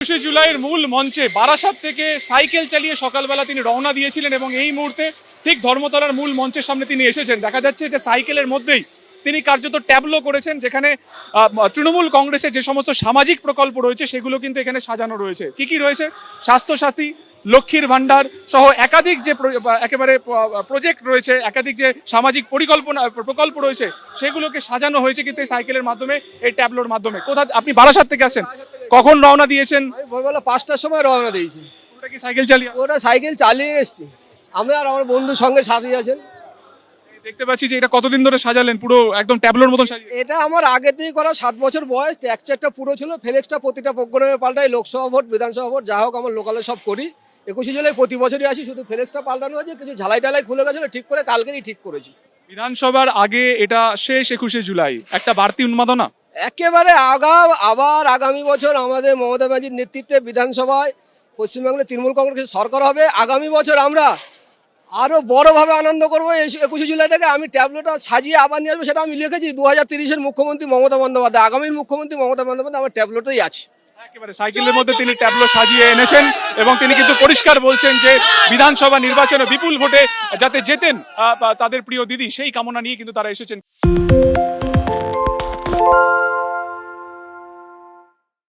২১শে জুলাইয়ের মূল মঞ্চে বারাসাত থেকে সাইকেল চালিয়ে সকালবেলা তিনি রওনা দিয়েছিলেন এবং এই মুহূর্তে ঠিক ধর্মতলার মূল মঞ্চের সামনে তিনি এসেছেন। দেখা যাচ্ছে যে সাইকেলের মধ্যেই তিনি কার্যত ট্যাবলো করেছেন, যেখানে তৃণমূল কংগ্রেসের যে সমস্ত সামাজিক প্রকল্প রয়েছে সেগুলো কিন্তু এখানে সাজানো রয়েছে। কি কি রয়েছে? স্বাস্থ্যসাথী, লক্ষ্মীর ভাণ্ডার সহ একাধিক যে একেবারে প্রজেক্ট রয়েছে, একাধিক যে সামাজিক প্রকল্প রয়েছে সেগুলোকে সাজানো হয়েছে কিন্তু এই সাইকেলের মাধ্যমে, এই ট্যাবলোর মাধ্যমে। কোথা আপনি বারাসাত থেকে আসেন, কখন রওনা দিয়েছেন? ভোরবেলা 5টার সময় রওনা দিয়েছি। ওটা কি সাইকেল চালিয়ে? ওটা সাইকেল চালিয়ে এসেছি। আমি আর আমার বন্ধুর সঙ্গে সাথী আছেন। দেখতে পাচ্ছি যে এটা কতদিন ধরে সাজালেন, পুরো একদম ট্যাবলোর মতন সাজিয়ে? এটা আমার আগে থেকে করা, 7 বছর বয়স। ট্যাক্সচারটা পুরো ছিল, ফ্লেক্সটা প্রতিটা প্রোগ্রামে পাল্টাই, লোকসভা ভোট, বিধানসভা ভোট, যা হোক আমার লোকালে সব করি। 21শে জুলাই প্রতি বছরই আসি, শুধু ফ্লেক্সটা পাল্টানো হয়েছে, কিছু ঝালাই টালাই খুলে গেছিলো, ঠিক করে কালকেরই ঠিক করেছি। বিধানসভার আগে এটা শেষ 21শে জুলাই, একটা বাড়তি উন্মাদনা একেবারে আবার আগামী বছর আমাদের মমতা ব্যানার্জির নেতৃত্বে বিধানসভায় পশ্চিমবাংলার তৃণমূল কংগ্রেসের সরকার হবে। আগামী বছর আমরা আরো বড়ভাবে আনন্দ করবো। এই 21শে জুলাইটাকে আমি ট্যাবলোটা সাজিয়ে আবার নিয়ে আসবো, সেটা আমি লিখেছি। 2030-এর মুখ্যমন্ত্রী মমতা বন্দ্যোপাধ্যায়, আগামীর মুখ্যমন্ত্রী মমতা বন্দ্যোপাধ্যায় আমার ট্যাবলোটাই আছে। একেবারে সাইকেলের মধ্যে তিনি ট্যাবলো সাজিয়ে এনেছেন এবং তিনি কিন্তু পরিষ্কার বলছেন যে বিধানসভা নির্বাচনে বিপুল ভোটে যাতে জেতেন তাদের প্রিয় দিদি, সেই কামনা নিয়ে কিন্তু তারা এসেছেন।